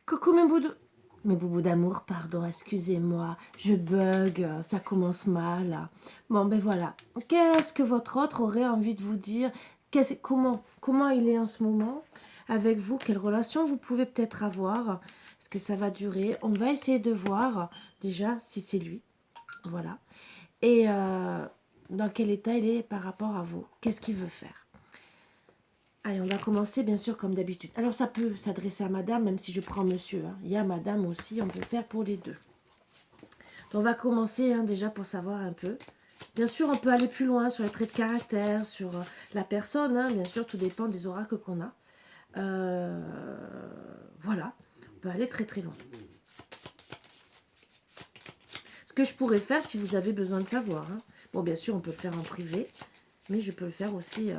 Coucou mes boubous d'amour, pardon, excusez-moi, je bug, ça commence mal. Bon, ben voilà. Qu'est-ce que votre autre aurait envie de vous dire? Comment il est en ce moment avec vous? Quelle relation vous pouvez peut-être avoir? Est-ce que ça va durer? On va essayer de voir déjà si c'est lui. Voilà. Et dans quel état il est par rapport à vous? Qu'est-ce qu'il veut faire? Allez, on va commencer bien sûr comme d'habitude. Alors ça peut s'adresser à madame, même si je prends monsieur. Hein. Il y a madame aussi, on peut faire pour les deux. Donc on va commencer déjà pour savoir un peu. Bien sûr, on peut aller plus loin sur les traits de caractère, sur la personne. Hein. Bien sûr, tout dépend des oracles qu'on a. Voilà, on peut aller très très loin. Ce que je pourrais faire si vous avez besoin de savoir. Hein. Bon, bien sûr, on peut le faire en privé, mais je peux le faire aussi.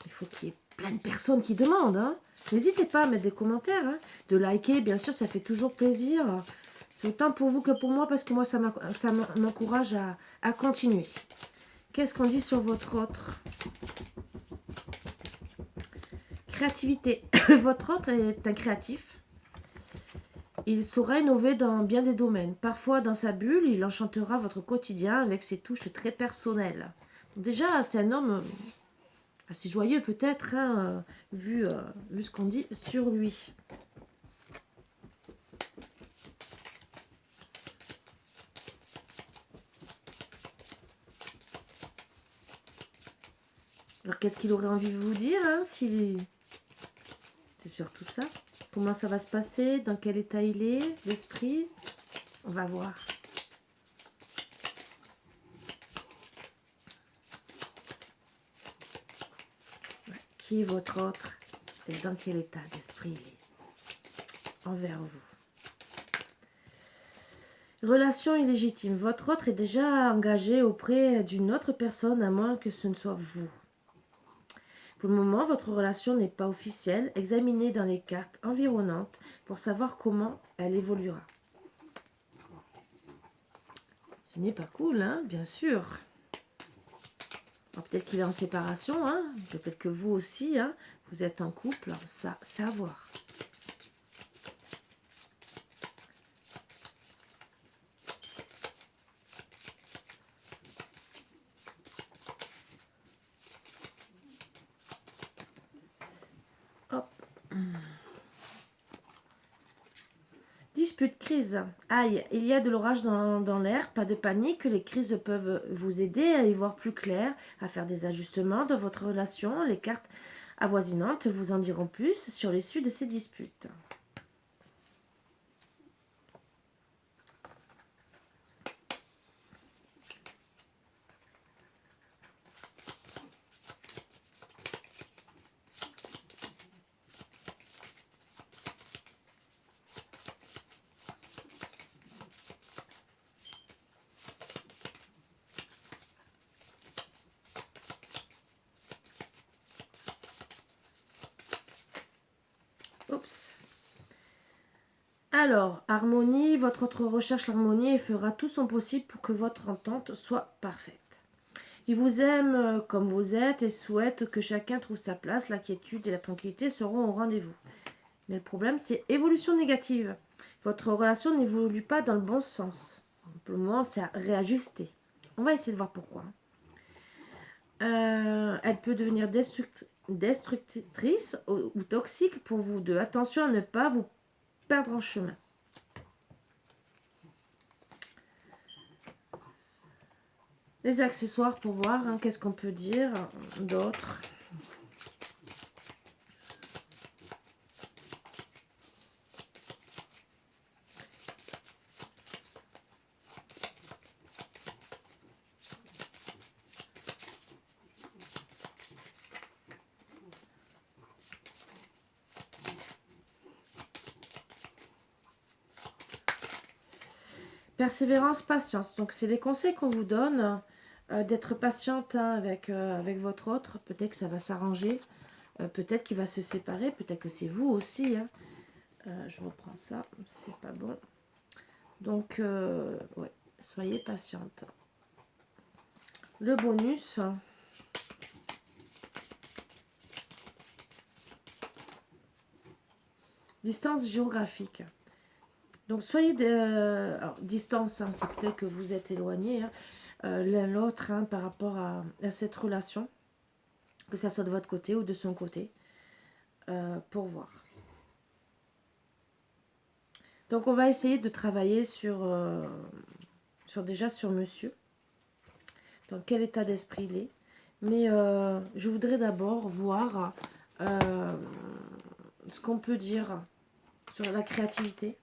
Il faut qu'il y ait plein de personnes qui demandent. Hein. N'hésitez pas à mettre des commentaires, hein, de liker, bien sûr, ça fait toujours plaisir. C'est autant pour vous que pour moi, parce que moi, ça m'encourage à continuer. Qu'est-ce qu'on dit sur votre autre? Créativité. Votre autre est un créatif. Il saura innover dans bien des domaines. Parfois, dans sa bulle, il enchantera votre quotidien avec ses touches très personnelles. Donc déjà, c'est un homme assez joyeux peut-être, hein, vu ce qu'on dit sur lui. Alors, qu'est-ce qu'il aurait envie de vous dire, hein, si... C'est surtout ça. Comment ça va se passer? Dans quel état il est? L'esprit? On va voir. Qui est votre autre? Et dans quel état d'esprit il est envers vous? Relation illégitime. Votre autre est déjà engagé auprès d'une autre personne, à moins que ce ne soit vous. Pour le moment, votre relation n'est pas officielle. Examinez dans les cartes environnantes pour savoir comment elle évoluera. Ce n'est pas cool, hein, bien sûr. Peut-être qu'il est en séparation, hein. Peut-être que vous aussi, hein, vous êtes en couple, ça, c'est à voir. Hop. Dispute, crise. Aïe, il y a de l'orage dans l'air, pas de panique, les crises peuvent vous aider à y voir plus clair, à faire des ajustements dans votre relation. Les cartes avoisinantes vous en diront plus sur l'issue de ces disputes. Oups. Alors, harmonie, votre autre recherche l'harmonie et fera tout son possible pour que votre entente soit parfaite. Il vous aime comme vous êtes et souhaite que chacun trouve sa place. La quiétude et la tranquillité seront au rendez-vous. Mais le problème, c'est évolution négative. Votre relation n'évolue pas dans le bon sens. Pour le moment, c'est à réajuster. On va essayer de voir pourquoi. Elle peut devenir destructrice ou toxique pour vous deux. Attention à ne pas vous perdre en chemin. Les accessoires pour voir, hein, qu'est-ce qu'on peut dire d'autre. Persévérance, patience. Donc, c'est les conseils qu'on vous donne, d'être patiente, hein, avec votre autre. Peut-être que ça va s'arranger. Peut-être qu'il va se séparer. Peut-être que c'est vous aussi. Hein. Je reprends ça. C'est pas bon. Donc, ouais, soyez patiente. Le bonus. Distance géographique. Donc, soyez... alors, distance, hein, c'est peut-être que vous êtes éloignés l'un l'autre par rapport à cette relation, que ça soit de votre côté ou de son côté, pour voir. Donc, on va essayer de travailler déjà sur monsieur. Dans quel état d'esprit il est. Mais je voudrais d'abord voir ce qu'on peut dire sur la créativité,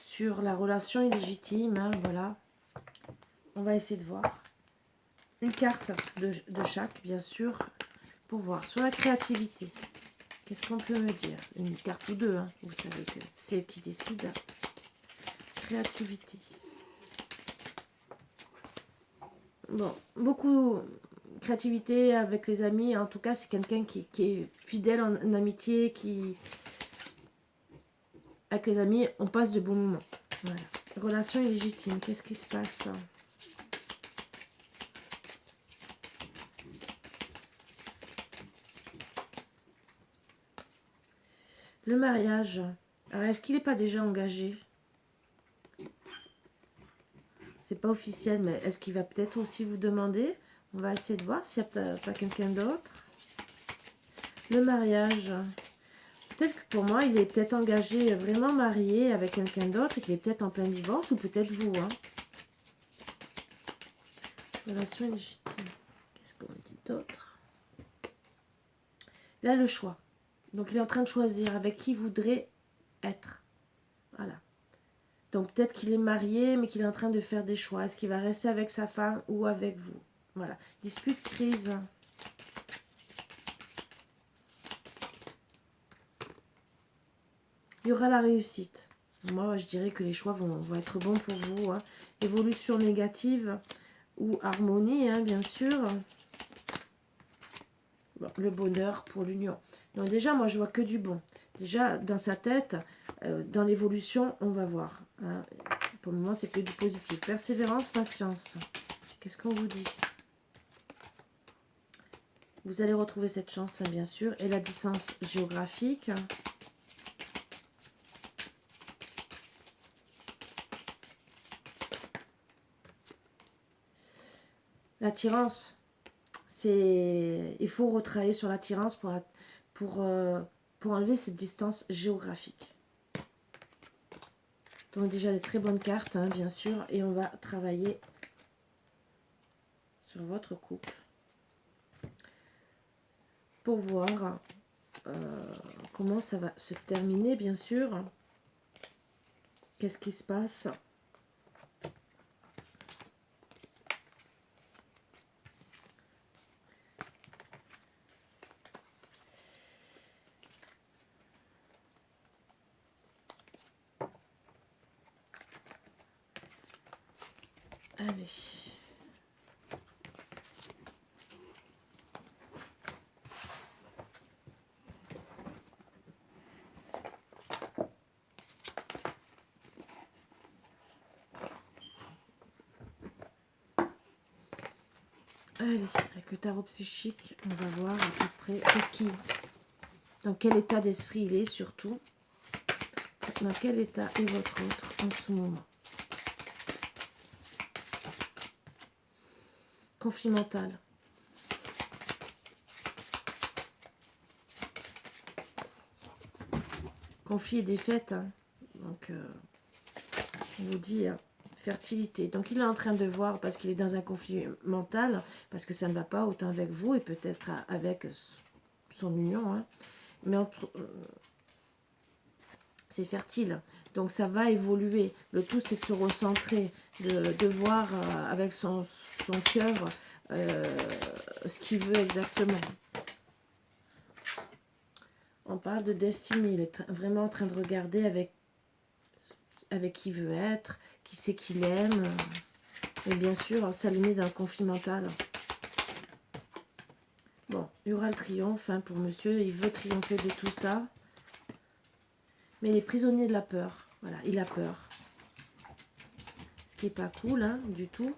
sur la relation illégitime, voilà. On va essayer de voir. Une carte de chaque, bien sûr, pour voir. Sur la créativité, qu'est-ce qu'on peut me dire? Une carte ou deux, hein, vous savez que c'est eux qui décident. Créativité. Bon, beaucoup créativité avec les amis. En tout cas, c'est quelqu'un qui est fidèle en amitié, avec les amis, on passe de bons moments. Voilà. Relation illégitime, qu'est-ce qui se passe? Le mariage. Alors, est-ce qu'il n'est pas déjà engagé? C'est pas officiel, mais est-ce qu'il va peut-être aussi vous demander? On va essayer de voir s'il n'y a pas quelqu'un d'autre. Le mariage. Peut-être que pour moi, il est peut-être engagé, vraiment marié avec quelqu'un d'autre et qu'il est peut-être en plein divorce, ou peut-être vous. Hein. Relation illégitime. Qu'est-ce qu'on dit d'autre? Là, le choix. Donc, il est en train de choisir avec qui il voudrait être. Voilà. Donc, peut-être qu'il est marié, mais qu'il est en train de faire des choix. Est-ce qu'il va rester avec sa femme ou avec vous? Voilà. Dispute, crise. Il y aura la réussite. Moi, je dirais que les choix vont être bons pour vous. Hein. Évolution négative ou harmonie, hein, bien sûr. Bon, le bonheur pour l'union. Donc déjà, moi, je vois que du bon. Déjà, dans sa tête, dans l'évolution, on va voir. Hein. Pour le moment, c'est que du positif. Persévérance, patience. Qu'est-ce qu'on vous dit? Vous allez retrouver cette chance, hein, bien sûr. Et la distance géographique. L'attirance. Il faut retravailler sur l'attirance pour enlever cette distance géographique. Donc déjà des très bonnes cartes, hein, bien sûr, et on va travailler sur votre couple pour voir comment ça va se terminer, bien sûr. Qu'est-ce qui se passe? Allez. Allez, avec le tarot psychique, on va voir à peu près dans quel état d'esprit il est surtout. Dans quel état est votre autre en ce moment? Conflit mental. Conflit et défaite. Hein. Donc, on vous dit fertilité. Donc, il est en train de voir parce qu'il est dans un conflit mental, parce que ça ne va pas autant avec vous et peut-être avec son union. Hein. Mais c'est fertile. Donc, ça va évoluer. Le tout, c'est de se recentrer, de voir avec son cœur ce qu'il veut exactement. On parle de destinée. Il est vraiment en train de regarder avec qui il veut être, qui c'est qu'il aime. Et bien sûr, s'aligner dans le conflit mental. Bon, il y aura le triomphe hein, pour monsieur. Il veut triompher de tout ça. Mais il est prisonnier de la peur. Voilà, il a peur. Ce qui n'est pas cool hein, du tout.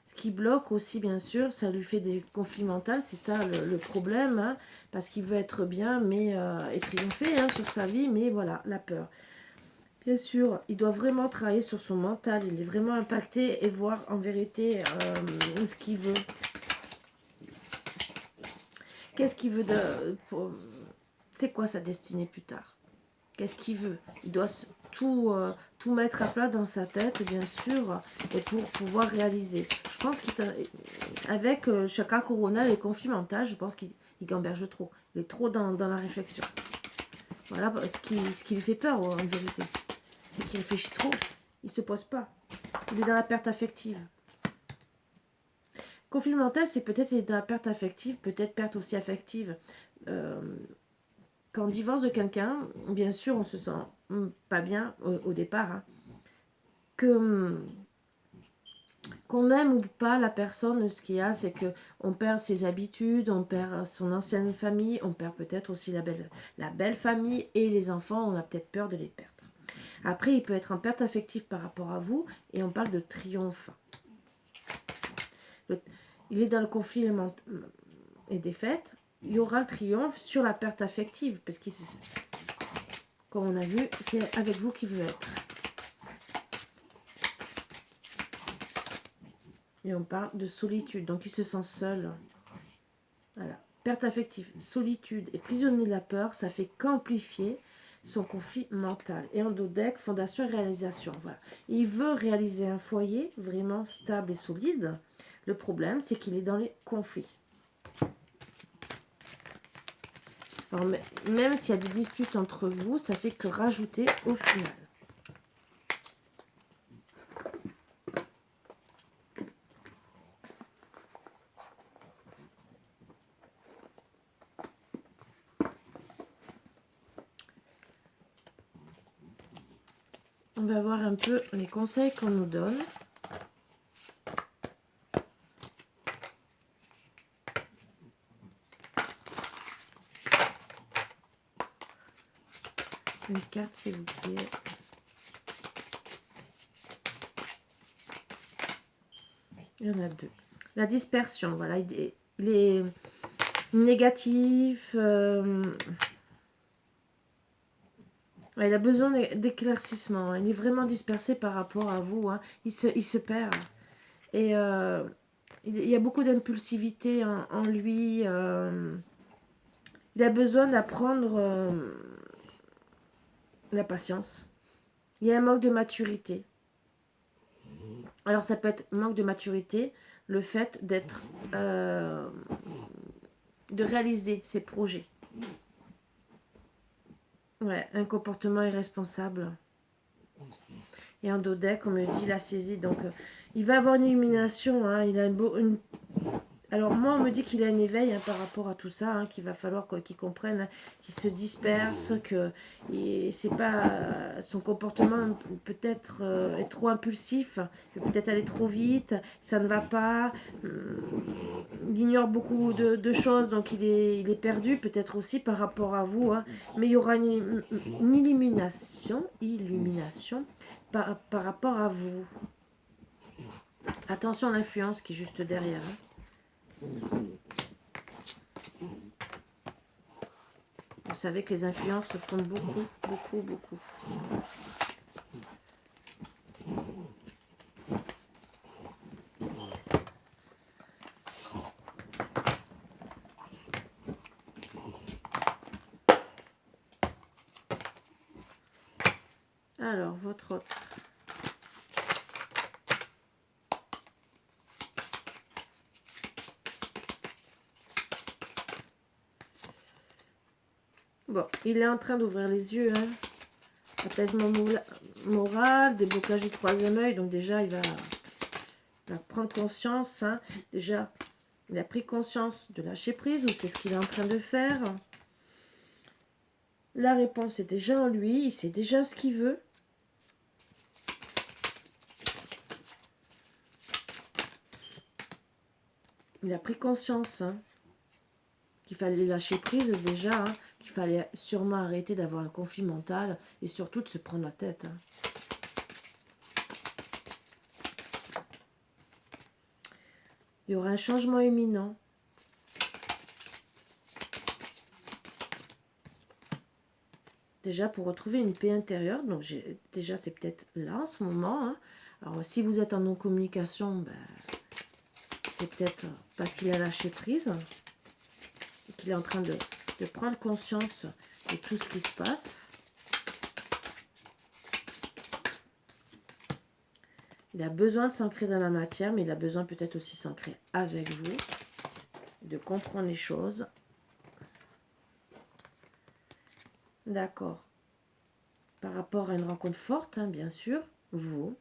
Ce qui bloque aussi, bien sûr, ça lui fait des conflits mentaux. C'est ça le problème. Hein. parce qu'il veut être bien, mais et triompher hein, sur sa vie, mais voilà, la peur. Bien sûr, il doit vraiment travailler sur son mental, il est vraiment impacté et voir en vérité ce qu'il veut. Qu'est-ce qu'il veut de... C'est quoi sa destinée plus tard? Qu'est-ce qu'il veut? Il doit tout mettre à plat dans sa tête, bien sûr, et pour pouvoir réaliser. Je pense qu'avec chacun Corona, les conflits mentaux, je pense qu'il gamberge trop. Il est trop dans la réflexion. Voilà ce qui lui fait peur, en vérité. C'est qu'il réfléchit trop. Il ne se pose pas. Il est dans la perte affective. Conflit mental, c'est peut-être dans la perte affective, peut-être perte aussi affective. Quand on divorce de quelqu'un, bien sûr, on se sent pas bien au départ. Hein. Qu'on aime ou pas la personne, ce qu'il y a, c'est que on perd ses habitudes, on perd son ancienne famille, on perd peut-être aussi la belle famille et les enfants, on a peut-être peur de les perdre. Après, il peut être en perte affective par rapport à vous et on parle de triomphe. Il est dans le conflit et défaite. Il y aura le triomphe sur la perte affective, parce que, comme on a vu, c'est avec vous qu'il veut être. Et on parle de solitude, donc il se sent seul. Voilà. Perte affective, solitude et prisonnier de la peur, ça fait qu'amplifier son conflit mental. Et en dos deck, fondation et réalisation. Voilà. Il veut réaliser un foyer vraiment stable et solide. Le problème, c'est qu'il est dans les conflits. Alors, même s'il y a des disputes entre vous, ça fait que rajouter au final. On va voir un peu les conseils qu'on nous donne. Une carte, s'il vous plaît. Il y en a deux. La dispersion, voilà. Il est négatif. Il a besoin d'éclaircissement. Il est vraiment dispersé par rapport à vous. Hein. Il se perd. Et il y a beaucoup d'impulsivité en lui. Il a besoin d'apprendre la patience. Il y a un manque de maturité. Alors ça peut être manque de maturité, le fait d'être... de réaliser ses projets. Ouais, un comportement irresponsable. Et en dos deck, on me dit la saisie. Donc, il va avoir une illumination. Hein, il a Alors, moi, on me dit qu'il a un éveil hein, par rapport à tout ça. Hein, qu'il va falloir qu'il comprenne, hein, qu'il se disperse, que c'est pas son comportement peut-être est trop impulsif. Il peut peut-être aller trop vite. Ça ne va pas. Il ignore beaucoup de choses. Donc, il est perdu peut-être aussi par rapport à vous. Hein, mais il y aura une illumination par rapport à vous. Attention à l'influence qui est juste derrière. Hein. Vous savez que les influences se font beaucoup, beaucoup, beaucoup. Alors, votre autre. Bon, il est en train d'ouvrir les yeux. Hein. Apaisement moral, déblocage du troisième œil. Donc déjà, il va prendre conscience. Hein. Déjà, il a pris conscience de lâcher prise, ou c'est ce qu'il est en train de faire. La réponse est déjà en lui. Il sait déjà ce qu'il veut. Il a pris conscience hein, qu'il fallait lâcher prise déjà. Hein. Qu'il fallait sûrement arrêter d'avoir un conflit mental et surtout de se prendre la tête. Hein. Il y aura un changement imminent. déjà pour retrouver une paix intérieure. Donc déjà c'est peut-être là en ce moment. Hein. Alors si vous êtes en non-communication, ben, c'est peut-être parce qu'il a lâché prise, qu'il est en train de prendre conscience de tout ce qui se passe. Il a besoin de s'ancrer dans la matière, mais il a besoin peut-être aussi de s'ancrer avec vous, de comprendre les choses. D'accord. Par rapport à une rencontre forte, hein, bien sûr, vous,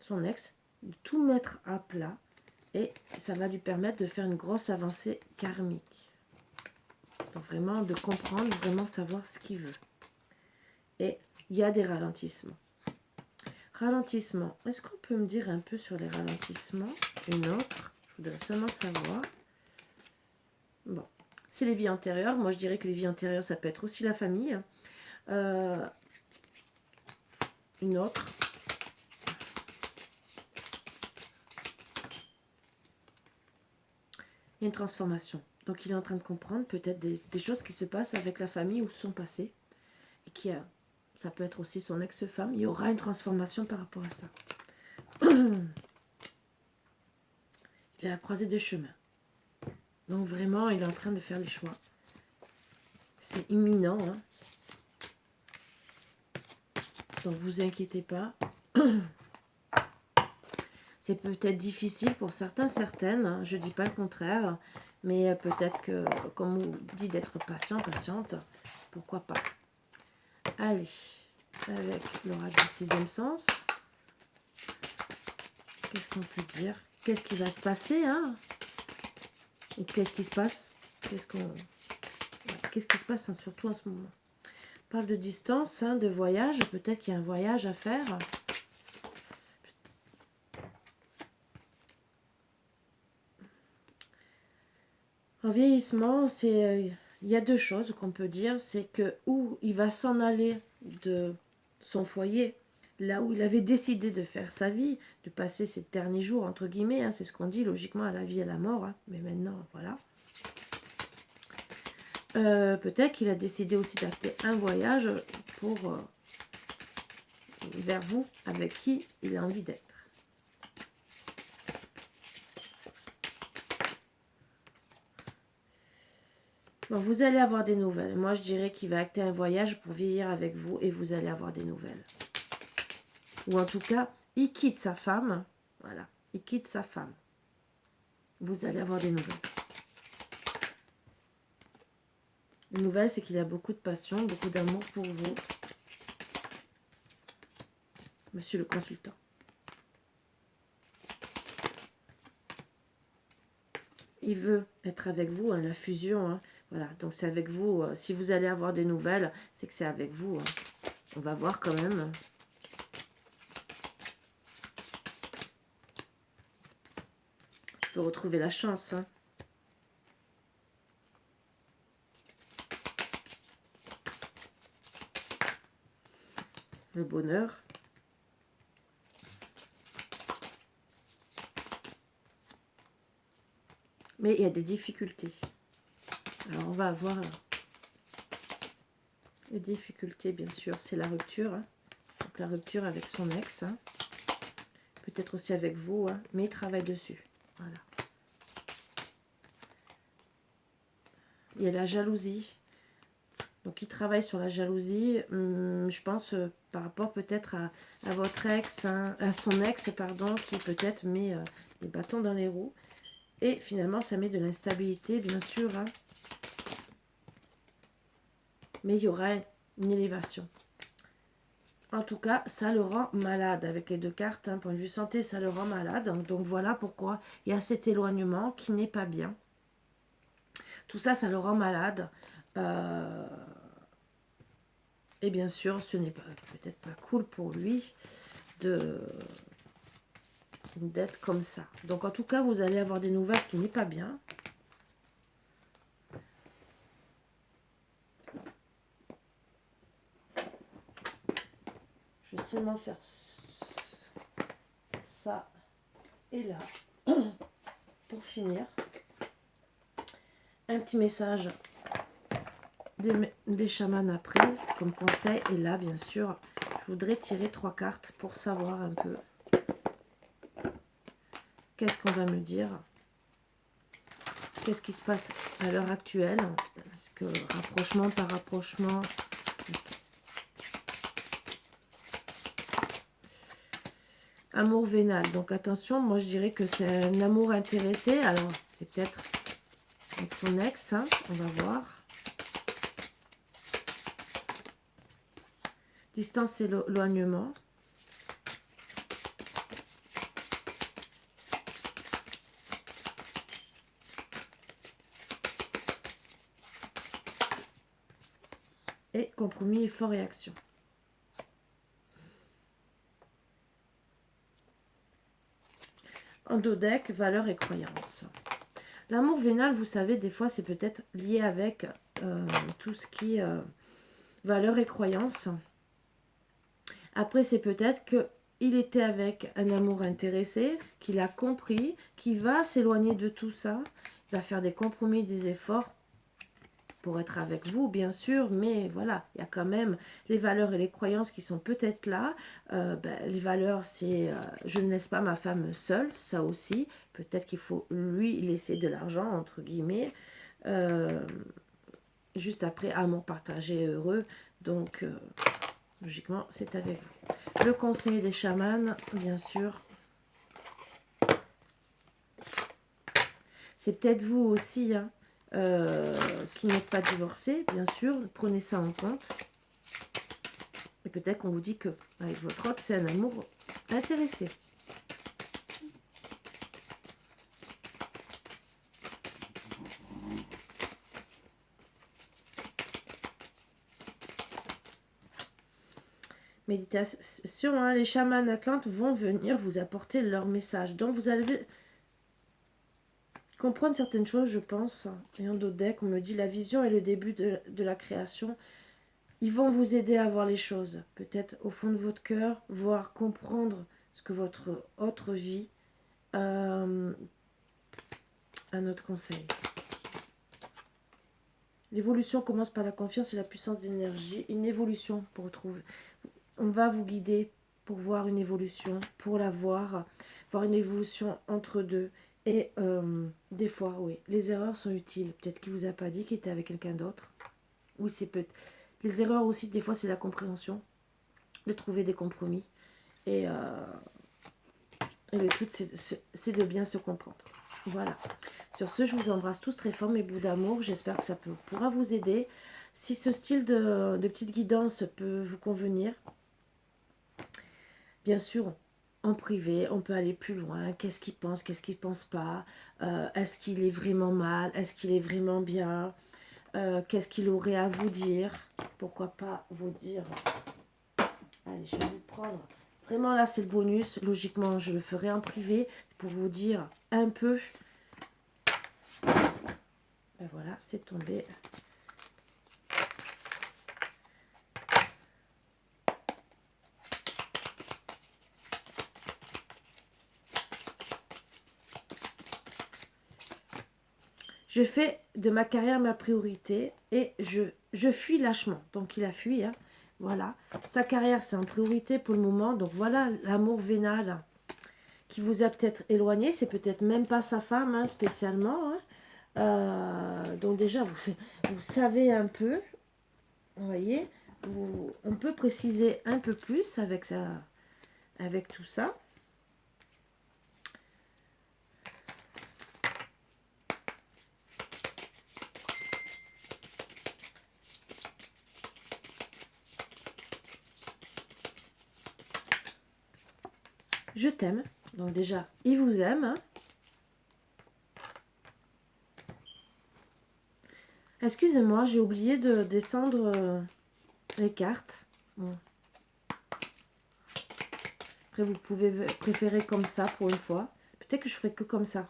son ex, de tout mettre à plat, et ça va lui permettre de faire une grosse avancée karmique. Donc vraiment de comprendre, vraiment savoir ce qu'il veut. Et il y a des ralentissements. Ralentissement. Est-ce qu'on peut me dire un peu sur les ralentissements? Une autre. Je voudrais seulement savoir. Bon. C'est les vies antérieures. Moi, je dirais que les vies antérieures, ça peut être aussi la famille. Une autre. Il y a une transformation. Donc, il est en train de comprendre peut-être des choses qui se passent avec la famille ou son passé. Et qui a... Ça peut être aussi son ex-femme. Il y aura une transformation par rapport à ça. Il est à la croisée des chemins. Donc vraiment, il est en train de faire les choix. C'est imminent. Hein. Donc vous inquiétez pas. C'est peut-être difficile pour certains, certaines. Hein. Je ne dis pas le contraire. Mais peut-être que, comme on dit, d'être patient, patiente. Pourquoi pas. Allez. Avec l'orage du sixième sens. Qu'est-ce qu'on peut dire? Qu'est-ce qui va se passer, hein? Ou qu'est-ce qui se passe? Qu'est-ce qui se passe, hein, surtout en ce moment? On parle de distance, hein, de voyage. Peut-être qu'il y a un voyage à faire. En vieillissement, il y a deux choses qu'on peut dire. C'est que où il va s'en aller de son foyer, là où il avait décidé de faire sa vie, de passer ses derniers jours, entre guillemets, hein, c'est ce qu'on dit logiquement à la vie et à la mort, hein, mais maintenant, voilà. Peut-être qu'il a décidé aussi d'acter un voyage pour vers vous, avec qui il a envie d'être. Bon, vous allez avoir des nouvelles. Moi, je dirais qu'il va acter un voyage pour vieillir avec vous et vous allez avoir des nouvelles. Ou en tout cas, il quitte sa femme. Voilà, il quitte sa femme. Vous allez avoir des nouvelles. Une nouvelle, c'est qu'il a beaucoup de passion, beaucoup d'amour pour vous. Monsieur le consultant. Il veut être avec vous, hein, la fusion. Hein. Voilà, donc c'est avec vous. Si vous allez avoir des nouvelles, c'est que c'est avec vous. Hein. On va voir quand même. Je peux retrouver la chance. Hein. Le bonheur. Mais il y a des difficultés. Alors on va avoir les difficultés, bien sûr, c'est la rupture. Hein. Donc la rupture avec son ex. Hein. Peut-être aussi avec vous, hein, mais il travaille dessus. Voilà. Il y a la jalousie. Donc il travaille sur la jalousie, je pense, par rapport peut-être à votre ex, hein, à son ex, pardon, qui peut-être met des bâtons dans les roues. Et finalement, ça met de l'instabilité, bien sûr. Hein. Mais il y aura une élévation. En tout cas, ça le rend malade. Avec les deux cartes, hein, point de vue santé, ça le rend malade. Donc voilà pourquoi il y a cet éloignement qui n'est pas bien. Tout ça, ça le rend malade. Et bien sûr, ce n'est peut-être pas cool pour lui d'être comme ça. Donc en tout cas, vous allez avoir des nouvelles qui n'est pas bien. Je vais seulement faire ça et là pour finir. Un petit message des chamans après, comme conseil. Et là, bien sûr, je voudrais tirer 3 cartes pour savoir un peu qu'est-ce qu'on va me dire. Qu'est-ce qui se passe à l'heure actuelle? Est-ce que rapprochement par rapprochement? Amour vénal. Donc attention, moi je dirais que c'est un amour intéressé. Alors, c'est peut-être avec son ex, hein, on va voir. Distance et éloignement. Et compromis, effort et action. En dos deck, valeurs et croyances. L'amour vénal, vous savez, des fois, c'est peut-être lié avec tout ce qui est valeurs et croyances. Après, c'est peut-être qu'il était avec un amour intéressé, qu'il a compris, qu'il va s'éloigner de tout ça. Il va faire des compromis, des efforts pour être avec vous, bien sûr, mais voilà, il y a quand même les valeurs et les croyances qui sont peut-être là. Les valeurs, c'est je ne laisse pas ma femme seule, ça aussi. Peut-être qu'il faut lui laisser de l'argent, entre guillemets. Juste après, amour partagé et heureux. Donc, logiquement, c'est avec vous. Le conseil des chamans, bien sûr. C'est peut-être vous aussi, hein, qui n'êtes pas divorcé, bien sûr, prenez ça en compte. Et peut-être qu'on vous dit que avec votre autre, c'est un amour intéressé. Méditation, hein, les chamans atlantes vont venir vous apporter leur message. Donc vous allez comprendre certaines choses, je pense. Et en d'autres decks, on me dit la vision est le début de la création. Ils vont vous aider à voir les choses, peut-être au fond de votre cœur, voir, comprendre ce que votre autre vit. Un autre conseil. L'évolution commence par la confiance et la puissance d'énergie. Une évolution pour retrouver. On va vous guider pour voir une évolution, pour la voir une évolution entre deux. Et des fois, oui, les erreurs sont utiles. Peut-être qu'il ne vous a pas dit qu'il était avec quelqu'un d'autre. Oui, c'est peut-être. Les erreurs aussi, des fois, c'est la compréhension, de trouver des compromis. Et le tout, c'est de bien se comprendre. Voilà. Sur ce, je vous embrasse tous très fort, mes bouts d'amour. J'espère que ça pourra vous aider. Si ce style de petite guidance peut vous convenir, bien sûr, en privé, on peut aller plus loin. Qu'est-ce qu'il pense, qu'est-ce qu'il ne pense pas? Est-ce qu'il est vraiment mal? Est-ce qu'il est vraiment bien? Qu'est-ce qu'il aurait à vous dire? Pourquoi pas vous dire? Allez, je vais vous prendre. Vraiment, là, c'est le bonus. Logiquement, je le ferai en privé pour vous dire un peu. Ben voilà, c'est tombé. Je fais de ma carrière ma priorité et je fuis lâchement. Donc, il a fui, hein. Voilà. Sa carrière, c'est en priorité pour le moment. Donc, voilà l'amour vénal qui vous a peut-être éloigné. C'est peut-être même pas sa femme, hein, spécialement. Hein. Donc, déjà, vous savez un peu. Vous voyez, on peut préciser un peu plus avec tout ça. Je t'aime. Donc déjà, il vous aime. Hein. Excusez-moi, j'ai oublié de descendre les cartes. Bon. Après, vous pouvez préférer comme ça pour une fois. Peut-être que je ferai que comme ça.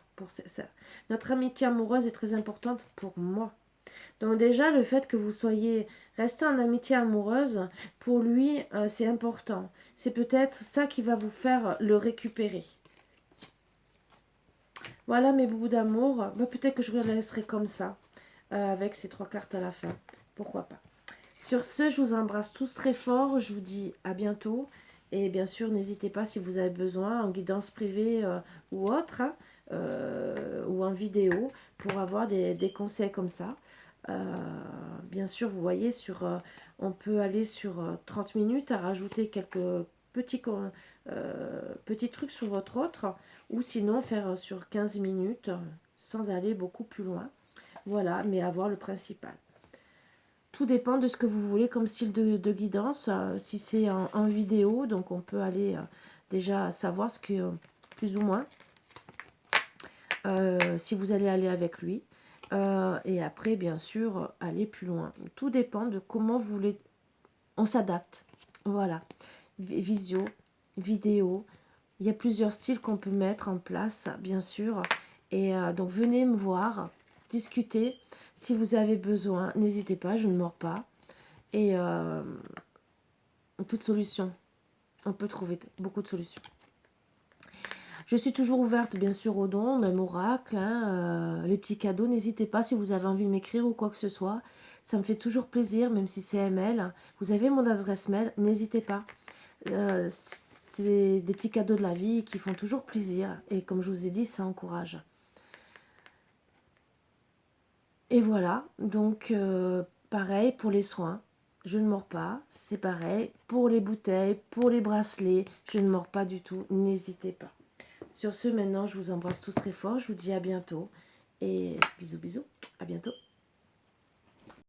Notre amitié amoureuse est très importante pour moi. Donc déjà, le fait que vous soyez resté en amitié amoureuse, pour lui, c'est important. C'est peut-être ça qui va vous faire le récupérer. Voilà mes bouts d'amour. Peut-être que je vous laisserai comme ça, avec ces 3 cartes à la fin. pourquoi pas. Sur ce, je vous embrasse tous très fort. Je vous dis à bientôt. Et bien sûr, n'hésitez pas si vous avez besoin, en guidance privée ou autre, hein, ou en vidéo, pour avoir des conseils comme ça. Bien sûr, vous voyez, on peut aller sur 30 minutes à rajouter quelques petits trucs sur votre autre, ou sinon faire sur 15 minutes sans aller beaucoup plus loin. Voilà, mais avoir le principal. Tout dépend de ce que vous voulez comme style de guidance. Si c'est en vidéo, donc on peut aller déjà savoir ce que, plus ou moins, si vous allez aller avec lui. Et après, bien sûr, aller plus loin. Tout dépend de comment vous voulez. On s'adapte. Voilà. Visio, vidéo. Il y a plusieurs styles qu'on peut mettre en place, bien sûr. Et donc, venez me voir, discuter. Si vous avez besoin, n'hésitez pas, je ne mords pas. Et toute solution. On peut trouver beaucoup de solutions. Je suis toujours ouverte, bien sûr, aux dons, même oracle, hein, les petits cadeaux. N'hésitez pas si vous avez envie de m'écrire ou quoi que ce soit. Ça me fait toujours plaisir, même si c'est ML. Vous avez mon adresse mail, n'hésitez pas. C'est des petits cadeaux de la vie qui font toujours plaisir. Et comme je vous ai dit, ça encourage. Et voilà, donc pareil pour les soins. Je ne mords pas, c'est pareil. Pour les bouteilles, pour les bracelets, je ne mords pas du tout. N'hésitez pas. Sur ce, maintenant, je vous embrasse tous très fort. Je vous dis à bientôt. Et bisous, bisous. À bientôt.